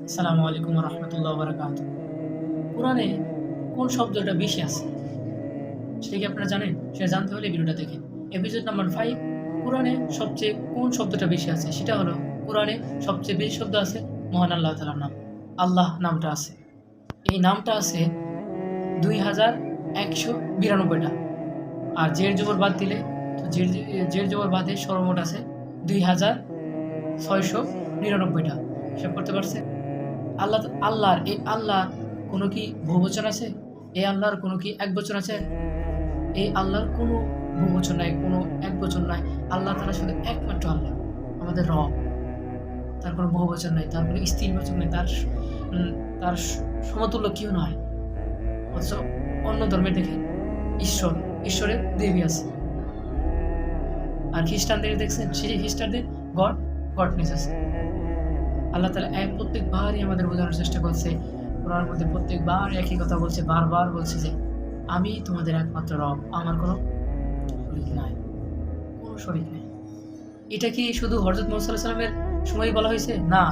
আসসালামু আলাইকুম রহমতুল্লাহ বারাকাতুহু। কোরআনে কোন শব্দটা বেশি আছে সেটা কি আপনারা জানেন? সেটা জানতে হলে ভিডিওটা দেখেন। এপিসোড নাম্বার 5, কোরআনে সবচেয়ে কোন শব্দটা বেশি আছে? সেটা হলো কোরআনে সবচেয়ে বেশি শব্দ আছে মহান আল্লাহ তাআলার নাম। আল্লাহ নামটা আছে। এই নামটা আছে 2192টা। আর জের জবর বাদ দিলে তো জের জবর বাদে সর্বমোট আছে 2699টা। হিসাব করতে পারছে? আল্লাহর এই আল্লাহ কোনো কি বহুবচন আছে? এই আল্লাহর কোনো কি একবচন আছে? এই আল্লাহর কোনো বহুবচন নাই, কোনো একবচন নাই। আল্লাহ তাআলা শুধু একমাত্র আল্লাহ, আমাদের রব। তার কোনো বহুবচন নাই, তার কোনো স্ত্রীবাচক নেই, তার সমতুল্য কেউ নয়। অথচ অন্য ধর্মে দেখেন ঈশ্বরের দেবী আছে। আর খ্রিস্টানদের দেখছেন, সেই খ্রিস্টানদের গডনেস আছে। আল্লাহ তাআলা প্রত্যেকবারই আমাদের বোঝানোর চেষ্টা করছে। কোরআনের মধ্যে প্রত্যেকবার একই কথা বলছে, বারবার বলছে যে আমি তোমাদের একমাত্র রব, আমার কোনো শরীক নাই, কোনো শরীক নেই। এটা কি শুধু হযরত মুহাম্মদ সাল্লাল্লাহু আলাইহি ওয়াসাল্লামের সময়ই বলা হয়েছে? না,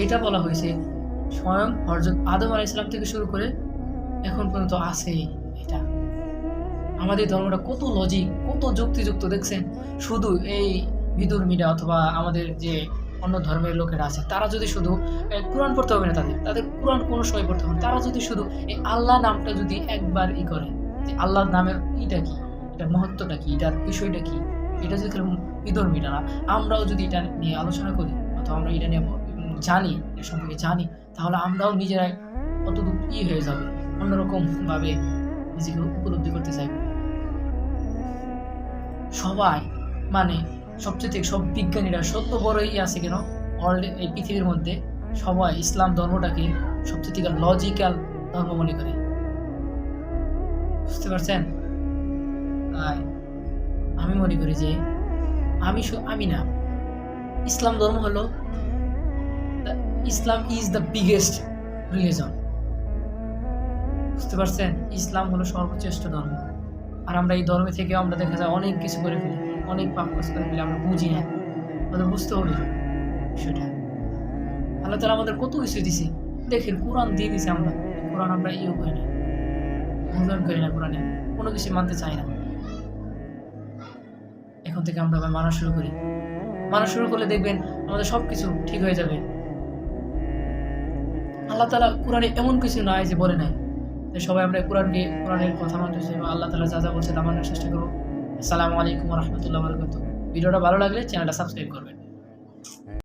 এটা বলা হয়েছে স্বয়ং হযরত আদম আলাইহিস সালাম থেকে শুরু করে এখন পর্যন্ত আছে। এটা আমাদের ধর্মটা কত লজিক, কত যুক্তিযুক্ত দেখছেন। শুধু এই বিধর্মীরা অথবা আমাদের যে অন্য ধর্মের লোকেরা আছে, তারা যদি শুধু কোরআন পড়তে হবে না, তাদের কোরআন কোনো সময় পড়তে হবে না। তারা যদি শুধু এই আল্লাহ নামটা যদি একবার করে যে আল্লাহর নামের ইটা কি, এটার মহত্বটা কি, এটার বিষয়টা কি, এটা যদি বিধর্মীরা না, আমরাও যদি এটা নিয়ে আলোচনা করি অথবা আমরা এটা নিয়ে জানি, এর সম্পর্কে জানি, তাহলে আমরাও নিজেরাই কতটুকু হয়ে যাবে, অন্যরকম ভাবে নিজেকে উপলব্ধি করতে চাইব। সবাই মানে সবচেয়ে সব বিজ্ঞানীরা সত্য বড়ই আছে কেন এই পৃথিবীর মধ্যে সবাই ইসলাম ধর্মটাকে সবচেয়ে লজিক্যাল ধর্ম মনে করে। বুঝতে পারছেন? তাই আমি মনে করি যে আমি না, ইসলাম ধর্ম হলো ইসলাম ইজ দ্য বিগেস্ট রিলিজন। বুঝতে পারছেন? ইসলাম হলো সর্বশ্রেষ্ঠ ধর্ম। আর আমরা এই ধর্মে থেকে আমরা দেখা যায় অনেক কিছু করে ফেলি, অনেক পাপ কাজ করে ফেলি, আমরা বুঝি না। আমাদের বুঝতে হবে সেটা। আল্লাহ তাআলা আমাদের কত কিছু দিছে। দেখেন, কোরআন দিয়ে দিছে, আমরা কোরআন আমরা করি না, মূল্যায়ন করি না, কোরআনে কোনো কিছু মানতে চাই না। এখন থেকে আমরা মানা শুরু করি। মানা শুরু করলে দেখবেন আমাদের সব কিছু ঠিক হয়ে যাবে। আল্লাহ তাআলা কোরআনে এমন কিছু নাই যে বলে নাই। সবাই আমরা কোরআনের কথা মানতে চাই, আল্লাহ তাআলা যা যা বলছে তা মানার চেষ্টা করব। আসসালামু আলাইকুম ওয়া রাহমাতুল্লাহি ওয়া বারাকাতুহু। ভিডিওটা ভালো লাগলে চ্যানেলটা সাবস্ক্রাইব করবেন।